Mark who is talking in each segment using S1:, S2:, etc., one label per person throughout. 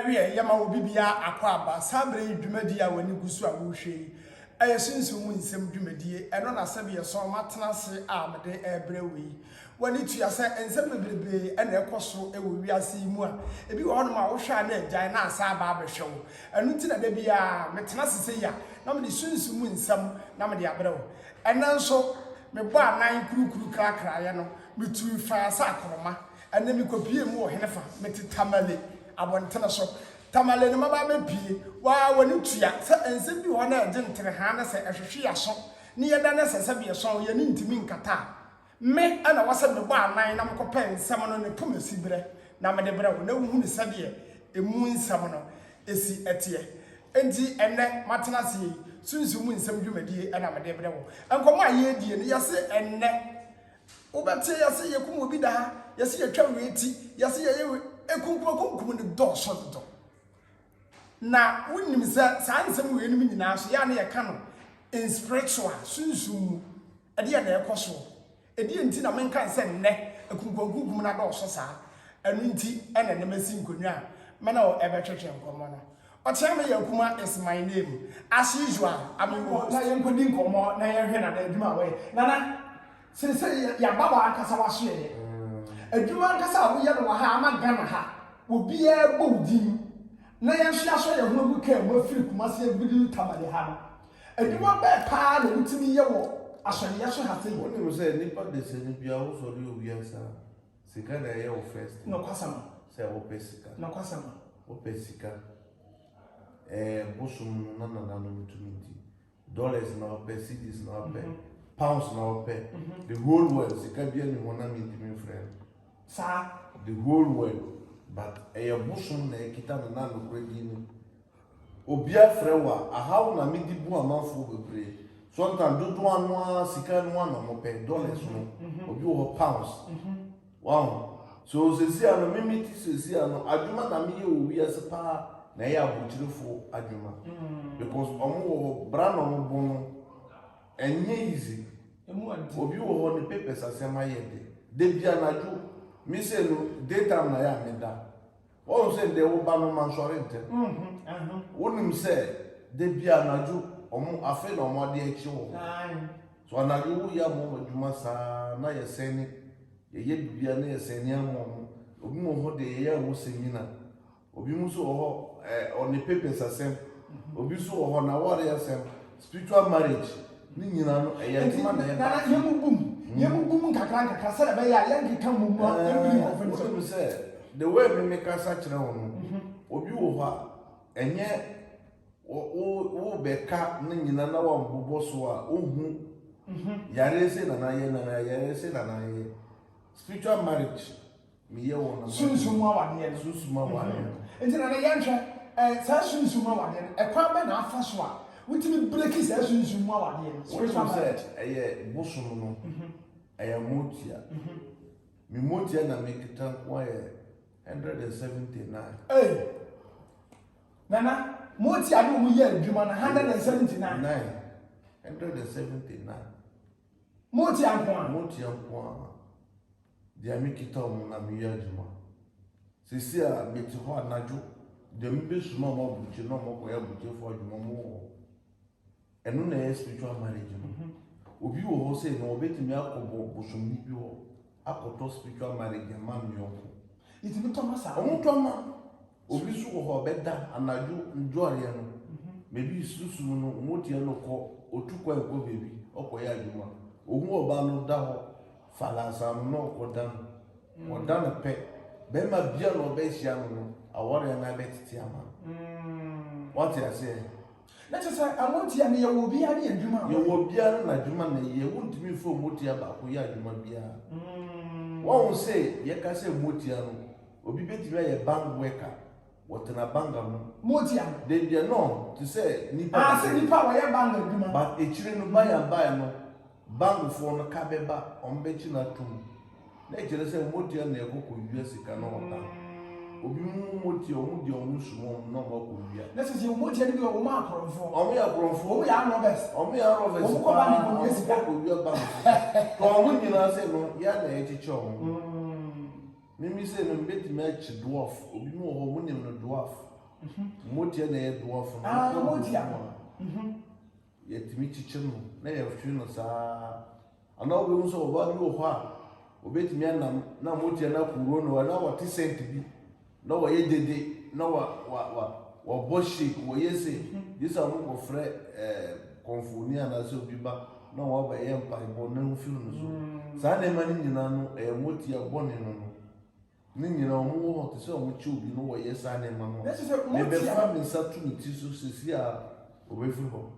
S1: Every yama obi bia akwaba sabre dwumadi a wani gusu a wo hwe aye sunsun nsem dwumadi eno na sabe ye so matena se a mede ebrewe wani tua se nsem bebrebe ena ekoso ewo wiase mu a ebi wo hono ma wo hwa na agyan na asa ba abehwe wo enu ti na da bia metena sese ya na me sunsun nsem na me de abrewo ena nso me bo anan kurukuru krakra ye no metu fa sa akoroma ena me kopie mu wo henefa metitamale abontena so tamale no maba mepie wa woni tua se ense bi ho na age ntere ha na se ehwehwe yaso ni yeda na se bi so ye ni ntimi nkata me ana wase me ba anan na mkopa ensem no ne pomasi bre na me de bre wo na hu ne sabe emu nsem no esi etie enti enne matena se sunsumu nsem dwumadie ana me de bre wo enkomo aye die ne yase enne ubete yase yekum obi da ha yase yetwa weti yase ye ekunkum ne dɔɔso do na wonim sɛ saa nsɛm wɔ enim nyinaa so ya na yɛ ka no in spiritual sunsumu ɛde yɛ na ɛkɔ so ɛde nti na menka nsɛ nnɛ ekunkum na dɔɔso saa ɛno nti ɛna ne masi nkonwa a mena o ɛbɛtwetwe nkɔmɔ no ɔkyerɛ me yɛ kuma is my name as usual amigo na yɛ nkodi nkɔmɔ na yɛ hwɛ na da adwuma wɔ nana sɛ ya baba akasa waso yɛ adwuma nkasa wo yɛ no ha ama Ghana ha obi e bodin na yɛ hwɛ so yɛ ho agu ka mo afiri kumase agudi tamale ha no adwuma bɛ paa na wutimi yɛ wɔ asɔre yɛ so ha sɛ
S2: woni mo sɛ nipa de sɛ ni bia wo so ri owi asa sika na yɛ wo first
S1: no kwasama
S2: sɛ wo pesika
S1: no kwasama
S2: wo pesika bosum na no mutumiti dollars na wo pɛ cedis na wo pɛ pounds na wo pɛ the whole world sika bia ni mo na mi ntimi friend
S1: sa
S2: the whole world but bosom na ekita na no kwedi ni obia frewa ahaw na midi bu amanfo bebre sometimes dodo anu sika no na mo pɛ dollars no obi wo pounds wow so sesi ano mimiti sesi ano adwuma na me ye owi ase pa na ye abotirefo adwuma because omo wo bra no mo bo no enye easy obi wo ne papers asema ye de bia na ju mi se no data na ya meda o se de wo ba no man sori nte wonim se de bia na ju omo afi na omo de echi wo so na ju wo ya mo adwuma sa na ye seni ye bia na ye seni amo obi mo ho de ye wo semina obi mu so ho on the papers asem obi so ho na wore asem spiritual marriage ni nyina no e ya adwuma na ye
S1: na yemu bum yemu kakra sɛ be ya yɛn keka mu ma every
S2: conference say the way me make us kyerɛ wo no obi wo ho a enye wo beka ne nyina na wa mbobɔ so a ohu yare se na ye na yare se na ye spiritual marriage me ye wo na
S1: sunsumu awade
S2: sunsumu awade
S1: enti na yɛn hwɛ sa sunsumu awade ekwa be na afa so a wutimi break sa sunsumu awade
S2: spiritual marriage eye bosom no eye motia mi motia na me kita kwa 179
S1: nana motia no mu ye adwuma na 179
S2: 179
S1: motia nko
S2: dia mi kita mo na mi ya adwuma sisi a meti ho anajo de mi be suma mo buche no mo ko ya buche fo adwuma mo enu na spiritual marriage no obi wo ho say no obetimi akobo bosom ni bi ho akoto spiritual marriage man mi onko
S1: itimi tomasa
S2: omo toma obi su ho beda anajo njore no mebi susu no motie no ko otukwa enko bebi okoya adwuma ohun oba no da ho falasa no ko dan o dan pe be ma bia no be hia no awore na betiti ama what you say
S1: na just amotia ne ye wo bia ne adwuma
S2: ye wo bia na adwuma na ye wontimi fo motia ba ko ya adwuma bia won say ye ka say motia no obi betimi ye bank worker what na banga no
S1: motia
S2: de bia no to say nipa
S1: say nipa wa ye banga adwuma
S2: but echire no ba ya no bank fo no ka beba ombechi na tum na echire say motia na ekoko US ka no wota obi mu motia omu di omu sumo no ma ko wia
S1: na se se motia ni bi o ma akoronfo
S2: omu ya akoronfo
S1: omu ya robbers
S2: omu
S1: ko ba ni ko yes ka
S2: ko wia bank to omu nyina say no ya na echiche omu mimi say no mbeti me chi dwarf obi mu ho mu nim no dwarf motia na ye do afo
S1: motia
S2: ye timi chiche no na ye hwe no saa ana obi nso oba bi wo ha obetimi anam na motia na kuro no na what cent bi na wo ye dede na wa boshi wo ye se this am ko frɛ konfonia na so bi ba na wa ba ye mpa ibo na mfi no so saa na ma ni nyina no motia bɔne no ni nyina omo ho te se omo chi obi no wo ye saa na ma no me be fa me sa tu mi ti so sisi a obefi ho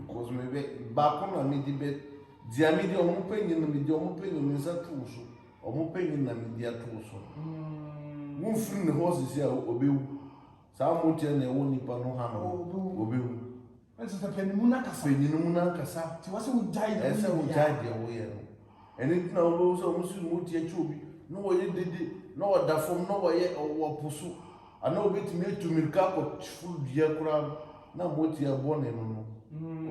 S2: because me be ba ko na me di be dia me di omo penyi no me di omo penyi me sa tu so omo penyi na me di atu so wo free ne ho sisi a obewu saa motia na ewo nipa no ha no obewu
S1: nso te penimu na kasa ti wase wo jai de
S2: ese wo jai de wo ye no eni na wo so mo su motia chi obi no wo ye dede no wo da fom no wo ye wo posu ana obetimi etumirka ko full dia kura na motia bone no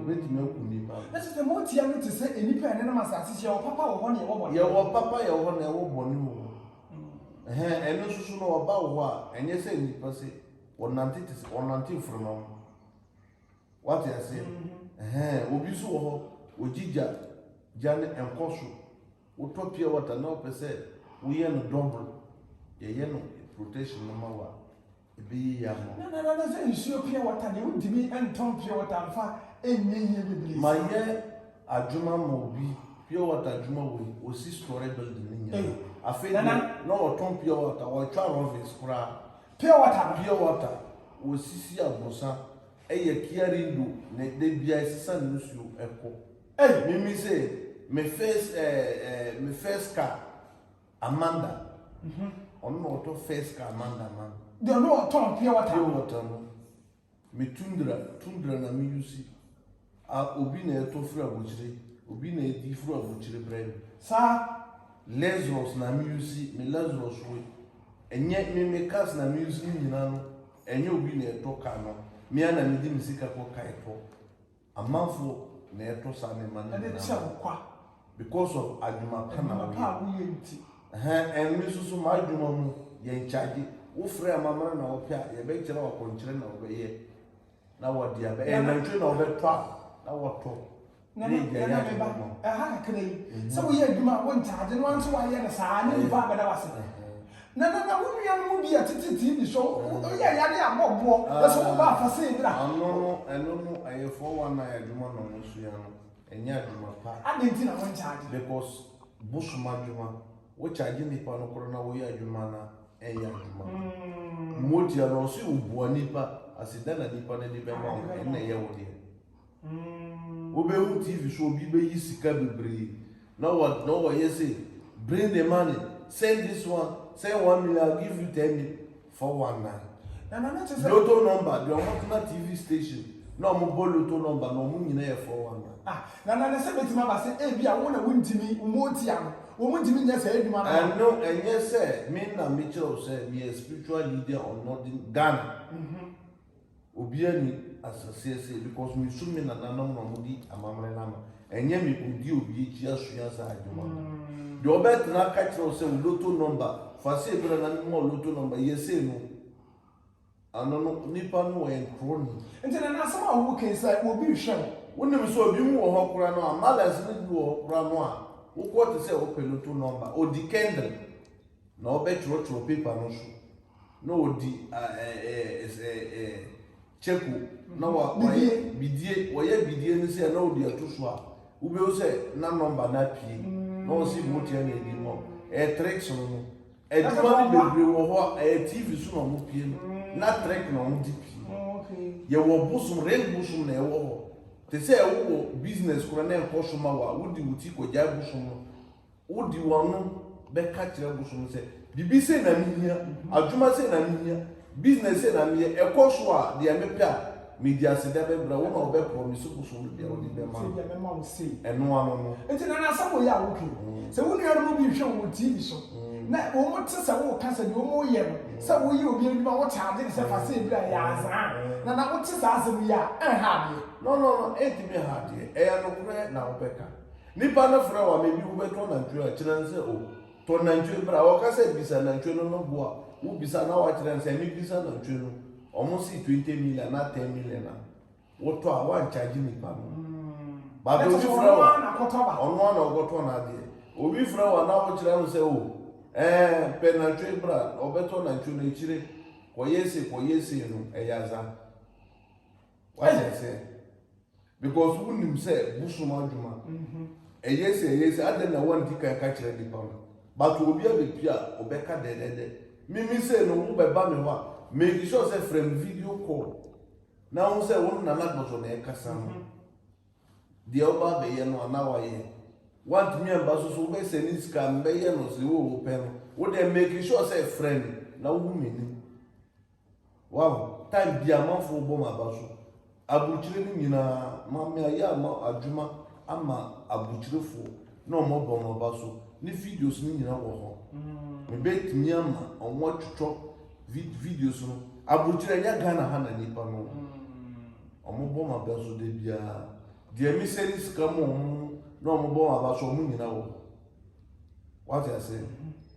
S2: obetimi aku nipa
S1: nso te motia no te se enipa ene na masase hia wo papa wo ho ne wo bone
S2: ye wo papa ye wo ne wo bone wo eno susu no wo ba wo a enye se nipa se onante from what you say obi so wo ojija jane enkoso utopia water na opese wo ye no double ye no protection no mawa ebi ya mo
S1: na say nsuo pia water de undimi enton pia water mfa enyenye bibili
S2: ma ye adwuma mo obi pia water adwuma wo osi storage building nya afi na oton pia water wo twa office kura
S1: pia water
S2: wo sisi abosa eye kiarindo na de bia sisa nusu eko mimi say me first car Amanda ono to first car Amanda man
S1: de no ton pia water
S2: no me tundra na mi yusi a obi na eto fura bochire obi na edi fura bochire brand
S1: sa
S2: Lazarus na mi yusi me Lazarus we enye me cars na mi yusi nyina no enye obi na eto car no me ana me di misika ko kai to amanfo na eto sa me man
S1: na
S2: because of adwuma kana
S1: wo yenti
S2: enmi susu ma adwuma mu ye nchaji wo frɛ amamara na wo pia ye be kire wa konkyere na wo be ye na wo dia be na ntwe na wo be twa na wo to
S1: na me ba ha kakra yi so wo ye adwuma wo nchaji no anso wa ye na saa ne ba ba da wase na wo nua no bi atititi ni so o ye ya de abobo so wo ba fa se dra
S2: no ayefo wa na adwuma no mo su ya no enya adwuma pa
S1: adenti na wo nchaji
S2: because busuma adwuma wo charge nipa no koro na wo ye adwuma na enya adwuma motia no so ubuo nipa asida na nipa na de be ma na ye wo de wo be hu TV so obi be yi sika bebre no what you say bring the money send this one send 1 million I'll give you 10 million for 19
S1: na just
S2: lotto number the Omotuna TV station no mo bo lotto number no mo nyina ye 419
S1: na se betima ba se e bia wo na wuntimi umotia no wo muntimi nya se eduma na
S2: no enye se me na me chiro se be a spiritual leader on northern Ghana obi ani asase because me so me na nanom no mudi amamre na ma enye me odi obi echi asua sa adwuma the obet na ka chiro se lotto number fa se bra na mo lotto number yese no anono nipa no en kroni
S1: nti na sama wo kensa obi hwem
S2: wonim so obi mu wo hokora no amalance ne du wo hokora no a wo ko te se wo peloto number odi candle na obetro paper no so na odi cheku na wa bidie wo ye bidie ni se na odi atoso a wo be wo se na number na pie na wo si mo tie na edi mo tricks no eduma ni bebre wo ho TV so na mo pie na trick na mo di pie
S1: okay
S2: ye wo busum real busum na e wo ho te say wo business kura na enko ma wa wodi wuti ko ja busum wodi wonu be ka kire busum se bibi se na mihia adwuma se na mihia business se na mihia ekọ so a de amepia media se da be bra wo na obe promise busum de wodi be ma
S1: se be ma wo se
S2: eno ano no
S1: enti na asamo ya wo ke se wo nua no bi hwe wo TV so na wo mo tse se wo ka se de wo mo ye no se wo yi obi adwuma wo charge se fa se bra ya azan na wo tse sa asem ya ha de
S2: no etimi ha de ya no kure na obeka nipa na fra wa me bi wo beto na ntwe a kire nse o to na ntwe bra wo ka se bisa na ntwe no no bo a wo bisa na wa kire nse mi bisa na ntwe no almost 20 million, not 10 million. What to one charging me, but the flower on one or got one idea. Obi flower now, which I will say, oh, penetrate brand, or better than Chile, Koyesi, a yaza. What I say? Because who himself, Bushuma Juma, a yes, I didn't want to catch a department. But will be a big Pia or Becca dead. Mimi say no by Bamiwa, make sure say from video call. Now say one another was on a Cassam. The Oba Bayano and now I want me and Basus who may say this can Bayanos the open. Would they make sure say friend? Now women. Wow, time be a month for Boma Basu. Abuchiri nina mama ya ma adwuma ama abuchiri fo na omo bomo baso ni videos ni nyina wo ho me bet mi ama omo twotwo videos no abuchiri nya Ghana ha na nipa no omo bomo baso de bia de mi series kamo na omo bomo baso omo nyina wo what I say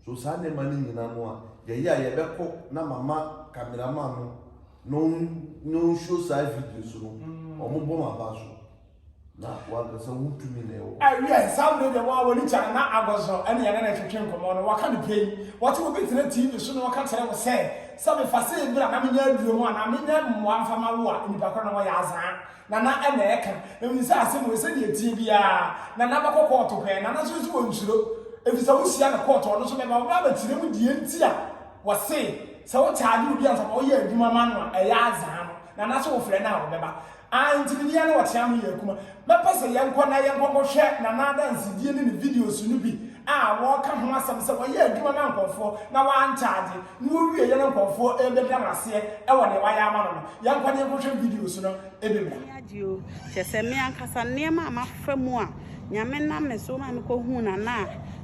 S2: so sa ne mani nyina no a ye beko na mama cameraman no show side videos no omo boma baso na wa ka won tumi na e
S1: yes some dey wa woni cha na agozo ene ya na twetwe nkomo no waka ne pay what we be tena TV so no waka tere wo say some fase bra na menya aduro mu na menya mwa mfama wo a nipa kwa na wo ya azan na ene eka emi say asem we say de tie bia na bakoko to hwe na so so wonchiro efisa wo sia na court ono so me ba tire mu die ntia wo say so what charge you be answer for ye adwuma ma no e ya azan na so wo frɛ na wo beba antini ya na wo tia mu ye kuma me pese ye nkɔ na ye nkɔ hwɛ na dance die ne videos no bi wo ka ho asɛm sɛ wo ye adwuma ma nkɔfo na wa charge ni wo wie ye na nkɔfo e be dam ase e wo ne wa ya ma no ye nkɔ ne nkɔ hwɛ videos no e be bra
S3: adio kyese me ankasa nneema amafa mu a nyame na me so ma me ko hu na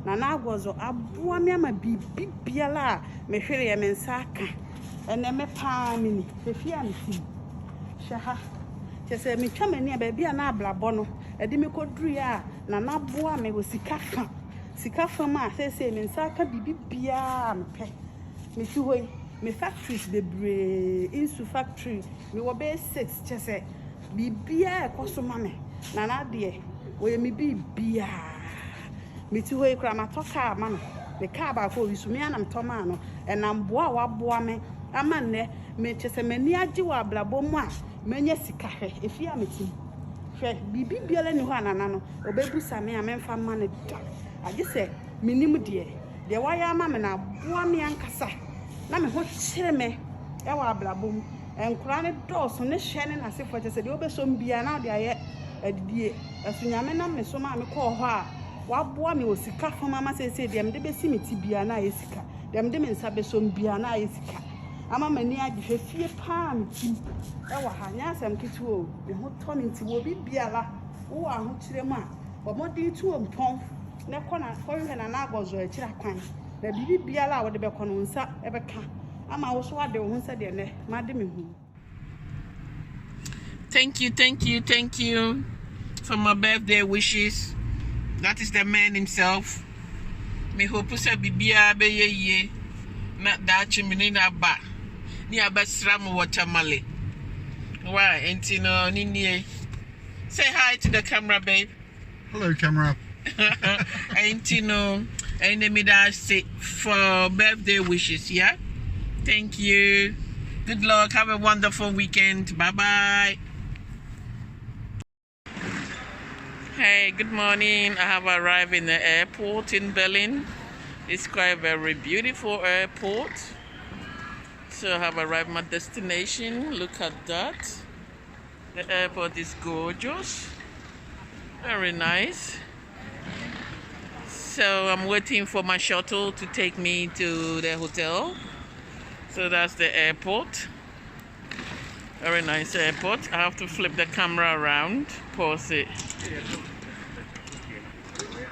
S3: agwozo aboa me ama bibiala me hwere ye me nsa aka ene me pa mini fefi amti shaha kyese me twa mani a ba bia na ablabo no edi me koduru ya na boa me wo sika fa ma sese me nsa aka bibia me pe me fi hoyi me factories bebre insu factory me wo be 6 kyese bibia ekoso ma me na de wo ye me bibia me ti hoyi kra matoka ma no me ka ba ko wisu me anam toma no enam boa wa boa me ama ne me kyese mani agi wa ablabo mu a menye sika hwe efi a meti hwe bibi biala ni ho anana no obebusa me a memfa ma ne da agi se minim de waya ama me na boa me ankasa na me ho kyere me e wa ablabo mu enkura ne dɔɔso ne hwe ne na sefo kyese de obesom bia na de aye adidie asunyame na me so ma me kɔ hɔ a waboa me osika fama ma sese dem de besi me ti bia na aye sika dem de me nsa besom bia na aye sika ama mani agi hwe fie pa me tim e wa ha nya asem kituo me ho to me nti wo bibiala wo wa ho kyerɛ mu a bo modi tu ompon ne kɔ na kɔ hwe na agɔzo a kyerɛ kwan na bibiala a wo de be kɔ no nsa e be ka ama wo so ade wo nsa de ne ma de me hu.
S4: Thank you for my birthday wishes. That is the man himself. Me hope say bibia be ye na da chimini na ba ni abasra mo watermale. Why entino ni say hi to the camera, babe.
S5: Hello, camera.
S4: Entino enemy that say for birthday wishes, yeah? Thank you. Good luck. Have a wonderful weekend. Bye-bye. Hey, good morning. I have arrived in the airport in Berlin. It's quite a very beautiful airport. So I have arrived at my destination. Look at that. The airport is gorgeous. Very nice. So I'm waiting for my shuttle to take me to the hotel. So that's the airport. Very nice airport. I have to flip the camera around. Pause it.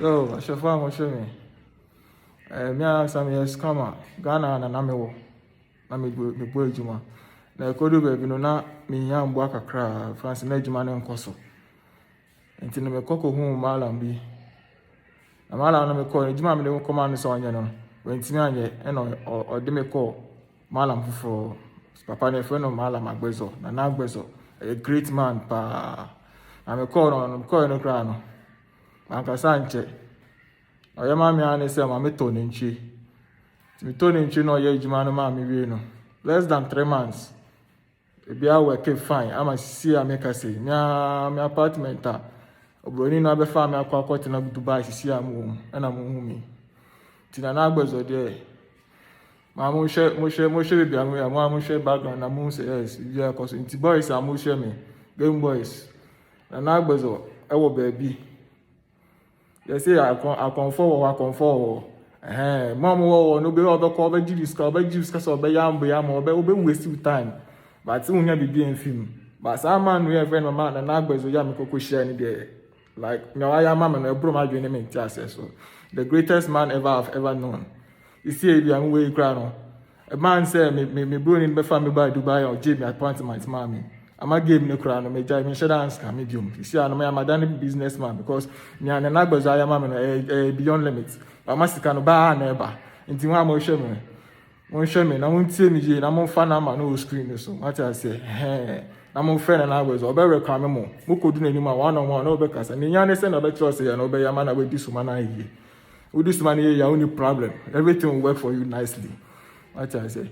S5: Yo, Shafa Moshemi. Me some years come Ghana na namewo. Na me boy juma. Na kodu baby no na me ya mbo akakra France na juma na nkoso. Enti na me koko hu malam bi. Na malam na me ko juma me de ko man so anya no. Wenti me anye e no o de me ko malam foforo papa ne friend of Mala Magbezo, Nana Agbezo, a great man pa. I'm a call on the crown. Manka Sanche. I am mammy and say, I'm a toninchi. Me toninchi no ye jumano mammy, you know. Less than 3 months. Be I work fine. I'm a see a make a say. My apartment. Obroni no be farm akwa kwoti na Dubai see am and I'm home. Tina na Agbezo there. Ma mo share be am mo share background na mo say yes. Yeah, cause inti boys am mo share me. Game boys. Na Agbezo e wo baby. They say I confirm. Mom wo no be obekọ be gives so be yam obe waste time. But unya bibi en film. But some man we have friend mama na Agbezo ya me koko share ni there. Like me wa ya mama na bro ma dwene me ntia so. The greatest man I've ever known. You see if I'm way crown. A man say me bro ni be family by Dubai or Jamie appointment mommy. Ama game no crown me jai me share dance can medium. You see I'm a done businessman because me and na Agbezo ya mama no beyond limits. But masika no ba na eba. Nti wa mo share me. Mo share me na mo ntie me je na mo fa na ma no screen so. What I say na mo friend na Agbezo obe reclam mo. Mo kodu na ni ma one on one na obe kasa. Ni nya ne say na obe trust ya na obe ya ma na we di so ma na yi. We this man here your only problem. Everything will work for you nicely. What I say?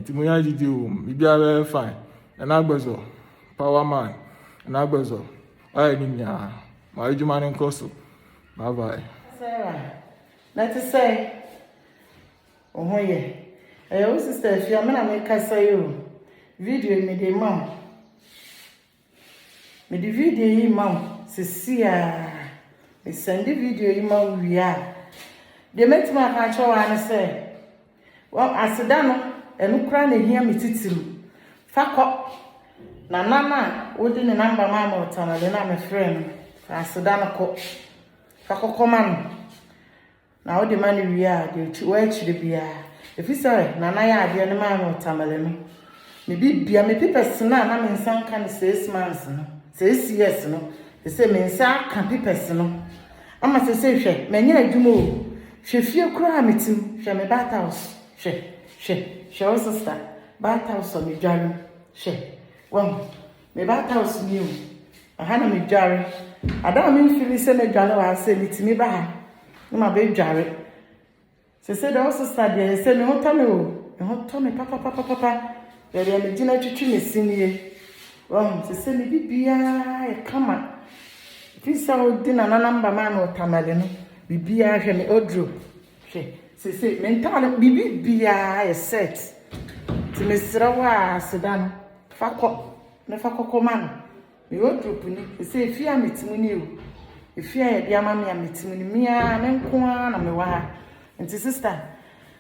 S5: Ti mo ya didi o. Mi bia very fine. And Agbezo, power man. And Agbezo, I need ya. My human in Koso. Bye bye.
S6: Sarah, let us say, oh, yeah. I also sister, if you're going to make us say you video me the mom. Me the video you mom, Cecilia. Me send the video you mom, we are. They met my control and say, well, I said, and look around and hear me titim. Fuck up. Na nana, wodi ne number mama otana le na me friend. Aseda no ko. Fakoko man. Na wodi mani wi a de we chire bia. Efi say nana ya ade ne mama otamale no. Me bibia me pipes na me nsan kan 6 months no. 6 years no. They say me nsan kan pipes no. Ama se hwe, me nyina dwuma o. Hwe fie kura metim, hwe me bat house. Hwe o sister. Bat house o me dware. Hwe. Well, me bat house new. Aha na me dware. Ada me feel say me dware wa say litimi ba ha. No ma be dware. Se say the sister dey say me ho to me o. Me ho to me papa. Yere me gina twitwi me sinie. Well, se say me bibia e kama. Fisa odi na number ma no tamale no. Bibia hwe me odro. Hwe. Se say mental bibia e set. Ti me sira wa sedan. Fako me fakoko man me wodrop ni se efia metimu ni o efia ye dia ma me metimu ni mia me nko na me wa ha nti sister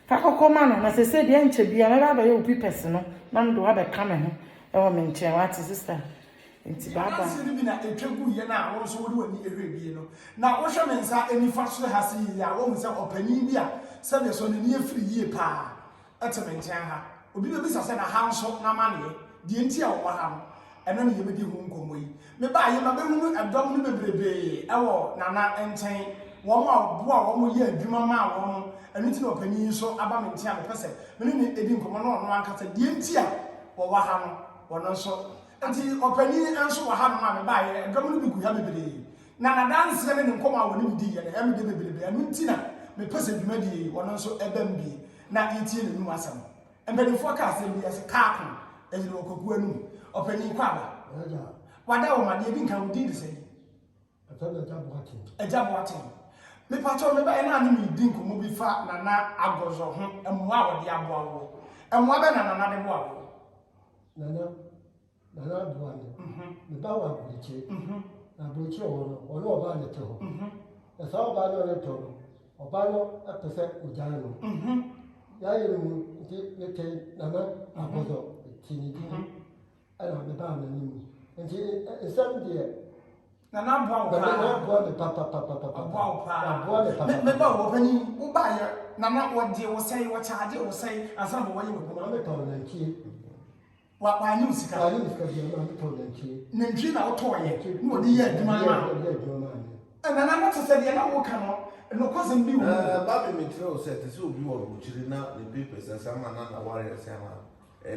S6: fakoko man na se dia nche bia me ba ye opi person no na ndo wa be ka me ho e wo me nche wa ti sister nti baba
S1: se ni bi na etwagu ye na wo so wodi wani ehwe bie no na wo hwe me nsa enifa so ha se ya wo mu se opani bi a se be so ni efiri yie pa etemente ha obi be bisa se na ha nso na ma ne die nti a wo ha no eno ne yebedi hu nkomo yi me ba ye ma be hu adom no bebrebe ewo nana enten wo ma bo a wo mo ye adwuma ma wo no eno ti na opani so aba me nti a me pese me ne edi nkomo no no ankasa die nti a wo ha no wo no so nti opani enso wo ha no ma me ba ye adom no bi gu ha bebrebe na dance ne nkomo a wo ne di ye na me de bebrebe eno nti na me pese adwuma di wo no so ebam bi na etie ne nu asam embedenfo ka se bi ase ka ejiro okogu anu opani kwaba wada wo made bi nkan udi de sei ejabo atin me pacho me ba na ni di nkomo bi fa na Agbezo ho emwa wo de abo awo emwa be na de bo awo
S7: nana bo ani me ba wa buche na buche wo no ba ne to e so ba no ne to oba no apese ujana no ya yiri mu ti yake nana Agbezo tini ala me ba na ni nti esam de
S1: nana bo
S7: me papa
S1: me ba wo pani wo ba ye nana wo de wo sei wo charge wo sei asan bo wo ye wo
S7: me to na nti
S1: wa pa ni usika
S7: ani usika de na me to na nti
S1: nantwi na wo to ye no de ye adwuma ma nana na to se de na wo ka no kwasem bi wo
S2: ba be me tire o set se obi wo chiri na the papers asama na warriors ama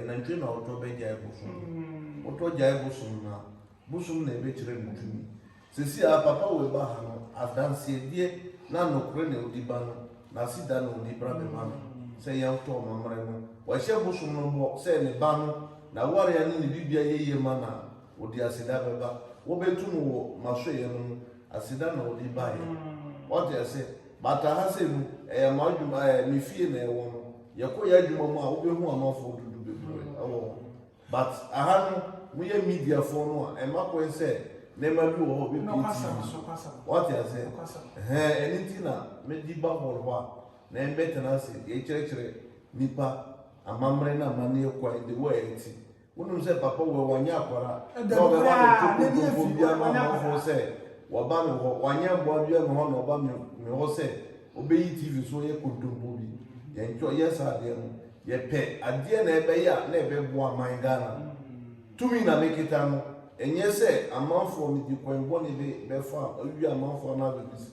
S2: nantwi na ɔtɔ bɛgya bosom ɔtɔ gya bosom na bosom na ɛbɛkyerɛ mutumi sisi a papa wɔ ba ha no adanseɛdeɛ na nokore na odi ba no na sida na odi bra bɛma no sɛ yɛntɔ ɔmammerɛ no wɔhyɛ bosom no bɔ sɛ ne ba no na wareɛ no ne bibia yɛyie ma na ɔde aseda bɛba wɔbɛtu no wɔ masoeɛ no aseda na ɔde baeɛ ɔte sɛ bata ha sɛ mu ɛyɛ ma adwuma ne fie na ɛwɔ no yɛkɔ yɛ adwuma mu a wobɛhu amanfoɔ dodo bebree ɛwɔ but aha no moyɛ mediafoɔ no a ɛma kɔɛ sɛ nneɛma bi wɔ hɔ bɛpie tv so ɔte sɛ ɛne nti na medi ba hɔ a na ɛbɛtena ase yɛkyerɛkyerɛ nipa amammerɛ na amanneɛ kwan de wɔ ɛti wonim sɛ papa wɔ wanyɛ akwara na ɔbɛba no tokotopo bia ma amanfoɔ sɛ wɔba me hɔ wanyɛ mboa bia me hɔ na ɔba me hɔ sɛ ɔbɛyi tv so yɛ kontompo bi yɛntwɛ yɛ saa adeɛ no yɛpɛ adeɛ na ɛbɛyɛ a na ɛbɛboa aman Ghana tumi na mekita no ɛnyɛ sɛ amanfoɔ no di kwan bɔne de bɛfa awi amanfoɔ no abɛbisi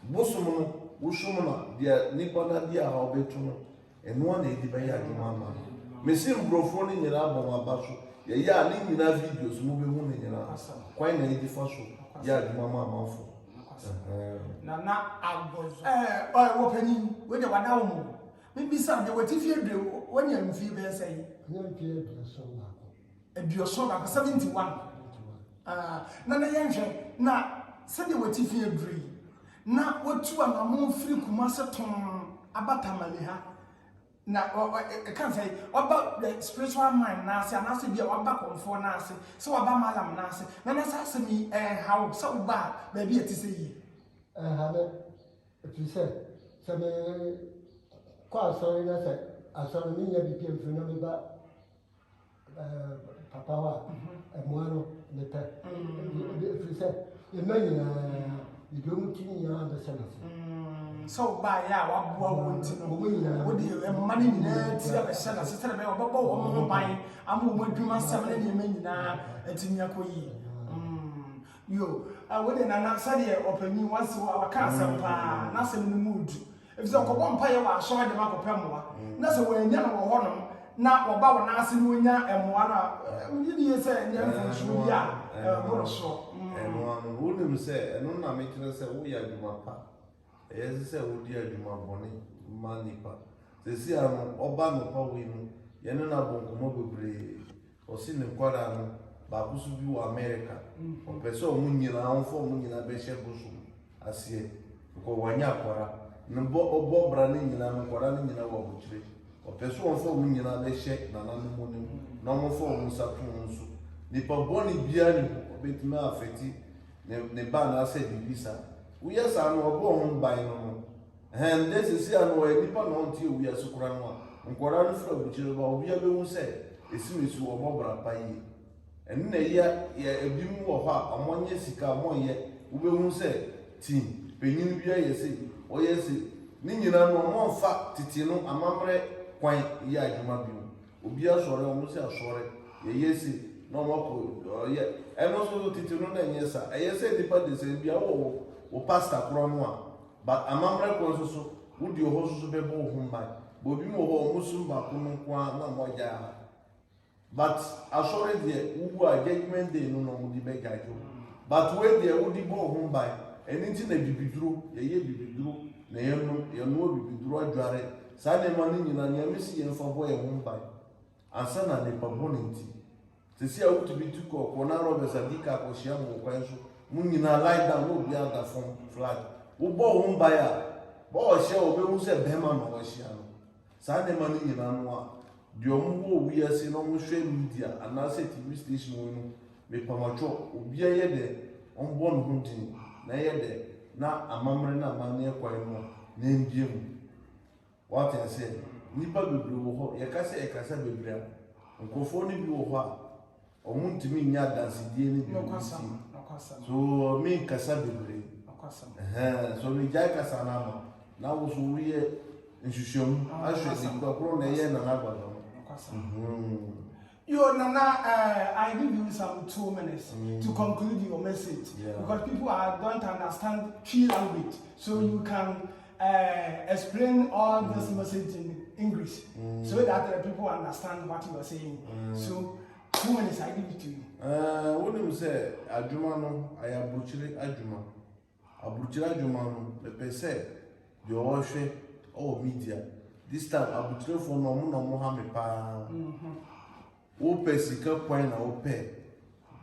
S2: bosom no wosom na deɛ nipa na di a ɔbɛtu no ɛnoa na ɛdi bɛyɛ adwuma ama no mesi nkurɔfoɔ no nyinaa bɔ m aba so yɛyɛ a ne nyinaa videos mu bɛhu no nyinaa kwan na ɛdi fa so yɛ adwuma ma amanfoɔ
S1: Nana Agbozo wɔpanyin wode wada wo mu mebisa de wɔte fie dwe wɔnya mfie bɛyɛ sɛ yi aduoso baako 71 na yɛnhwɛ na sɛdeɛ wɔte fie dwe na wɔtu anamo firi Kumase tom abatamale ha na ɛka sɛ ɔba spiritual mind naase anaasɛ bia waba kɔmfoɔ naase sɛ waba malam naase na sɛ asɛm yi how sɛ woba a baabi ɛte sɛ yie
S7: hane ɛfiri sɛ me kɔ asɔre na sɛ asɔre menya bibia mfiri na meba papa hɔ a ɛmoa no mepɛ ɛfiri sɛ yɛma nyinaa yɛdwa mu ti nyinaa bɛsɛ no
S1: sɛ wobaeɛ a waboa wo nti no wode ɛma no nyinaa ti abɛhyɛ no ase sɛde bɛyɛ wɔbɛbɔ wɔ mo ho ban ama wɔ mu adwuma sɛm ne nneɛma nyinaa atumi akɔ yie yo wode nana sɛdeɛ ɔpanyin wase waka asɛm paa na asɛm no mu du ɛfiri sɛ ɔkɔbɔ mpayɛ wɔ asɔre de ma kɔpɛ mmoa na sɛ wɔanya no wɔ hɔnom na wɔba wɔ n'ase no wonya mmoa no yɛne yɛ sɛ nyɛ mfonsuo bi a boro soɔ
S2: ɛnoa no wonim sɛ ɛno na mekyerɛ sɛ woyɛ adwuma pa ɛyɛ sɛ wodi adwuma bɔne ma nipa sɛsi a no ɔba nopa wei no yɛne no abɔ nkɔmmɔ bebree ɔsi ne nkwadaa no baako so bi wɔ America ɔpɛ sɛ ɔmo nyinaa ɔmfa ɔmo nyinaa bɛhyɛ bosom aseɛ nkɔ wanyɛ akwara ne ɔbɔ bra ne nyinaa no nkwadaa ne nyinaa wɔ abokyire ɔpɛ sɛ ɔmfa ɔmo nyinaa bɛhyɛ nananom no mu na ɔmfa ɔmo nsa to ɔmo nso nipa bɔne biara ne ɔbɛtumi afɛti ne ba na asɛ biribi saa woyɛ saa no ɔbɔ ɔmo ban no dɛ sisi a no ɔyɛ nipa na ɔnte ewia so kora no a nkwadaa no fira abokyire ba obia bɛhu sɛ esimesi ɔbɔ bra pa yie ɛno na yɛ ebi mu wɔ hɔ a ɔmɔnyɛ sika ɔmɔnyɛ wobɛhu sɛ team panyin bi ayɛ sɛ ɔyɛ sɛ ne nyinaa no ɔmɔmfa tete no amammerɛ kwan yɛ adwuma bi mu obi asɔre ɔmo sɛ asɔre yɛyɛ sɛ na ɔmɔkɔ ɔyɛ ɛno nso tete no na ɛnyɛ sa ɛyɛ sɛ nipa de sɛ bia wɔ pastor korɔ no a but amammerɛ kwan nso so wodi hɔ nso so bɛbɔ wo ho mban obi mu wɔ hɔ ɔmo sum baako no nko a na ɔmɔgya ha but asɔre deɛ wuwu a judgment day no na ɔmo de bɛgya jo but wei deɛ wodi bɔ wo ho mban ɛno nti na bibiduro yɛyɛ bibiduro na yɛnoa bibiduro adware saa nneɛma no nyinaa nneɛma si yɛmfa bɔ yɛn ho mban ansa na nipa bɔ ne nti sisi a wotumi tu kɔkɔɔ na Robert Sadika akɔhyia mo kwan so mo nyinaa lie down na obi ada fam flag wobɔ wo ho mban a bɔ ɔhyɛ ɔbɛhu sɛ bɛrima na ɔhyia no saa nneɛma no nyinaa no a deɛ ɔmo wɔ wiase na ɔmo hwɛ media anaasɛ TV station wɔ no mepamatwɔ obi ayɛ dɛ ɔmbɔ ne ho din na ɛyɛ dɛ na amammerɛ na amanneɛ kwan no na mbie mu wate sɛ nipa bebree wɔ hɔ yɛkasa bebree a nkurɔfoɔ no bi wɔ hɔ a ɔmo ntumi nyɛ adansedie ne bi so me nkasa bebree so megyae kasa no ama na wo so woyɛ nhwehwɛmu ahwɛ nipa korɔ na ɛyɛ Nana Agbozo
S1: Yo, Nana, I give you some 2 minutes to conclude your message because people don't understand tree language, so you can explain all this message English so that the people understand what you are saying. So 2 minutes I give it to you.
S2: What do you say? Adwuma no ayabuchire adwuma. Abuchire adwuma no me pese the ohwe or media. This time abuchire for no mo ha me pa. Wo pesika kwan na wo pe.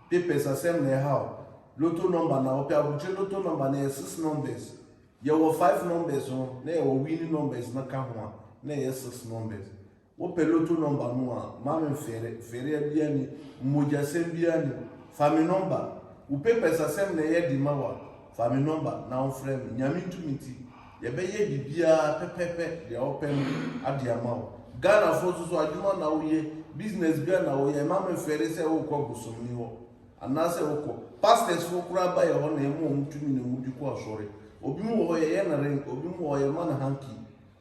S2: Papers asem na how. Lotto number na wo pe abuchire lotto number na 6 numbers. You were 5 numbers on, na you winning numbers na ka ho na 6 numbers. Wo pe lotto number no a ma me fere bia ni moja sem bia ni family number. Wo papers asem na ye di mawa family number na on frame nyame ntumiti. Ye be ye bibia pepepe de open ade amawo. Ghana for so adwuma na wo ye business bia na wo ye ma me fere se wo kwa gusumni wo. Anase wo ko pastors fo kura ba ye ho na emu ntumi na mudi ko asore. Obi mu wo ye na ren, obi mu wo ye man hanky.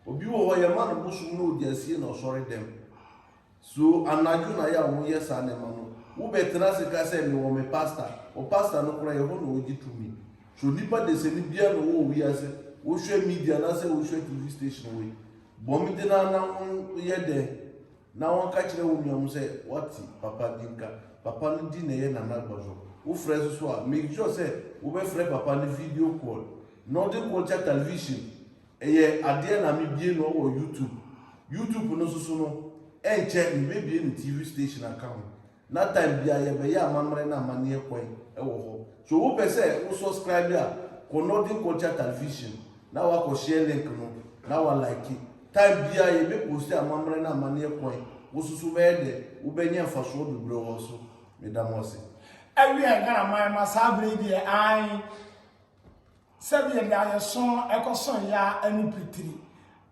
S2: Obi wo ye man busum no di asie na asore dem. So anaju na ya wo ye sa na ma no. Wo betra se ka se me wo me pastor. O pastor no kura ye ho na ogi tumi. So nipa de se ni bia no wo wi ase. Wo hwe media na se wo hwe TV station we. Bomi de na ye de. Na won ka kire wo miam se what papa dinka. Papa no di na ye na na gbazo. Wo frɛ so a make sure say wo be frɛ papa no video call. Northern Culture Television eye ade na me bie no wo YouTube no so no enche me bie no TV station account na time bia ye be ya amamre na amane ekwan e wo ho so wo pese wo subscribe a ko Northern Culture Television na wa ko share link no na wa like time bia ye be post amamre na amane ekwan wo susu be de wo be nya faso bebre wo so me da mo se
S1: Every Ghana my sabre I Sabi and I saw a person ya and pretty.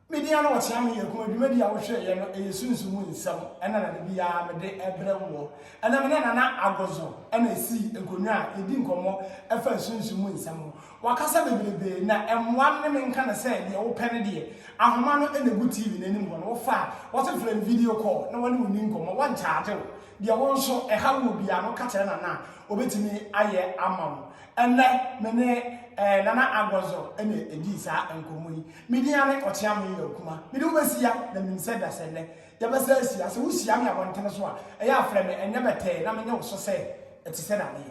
S1: Media no what yam here, come media will share a soon soon some, and then be a day every war. And I'm not agozo, and I see a guna, it didn't come more, a first soon soon some. Wakasa baby, now and 1 woman can say the old penny. I'm man in a good TV anymore, or far. What a friend video call, no one will income, one charge. The one so a how will be a no catana, obey to me, I am. And let me Nana Agozo and a disa and Kumui. Midiane or Tiami Yokuma. Miduasia, the min said that send Yabasia, so who's Yamia one tennis one. A ya frame and never tell, I mean, so say, it's said at me.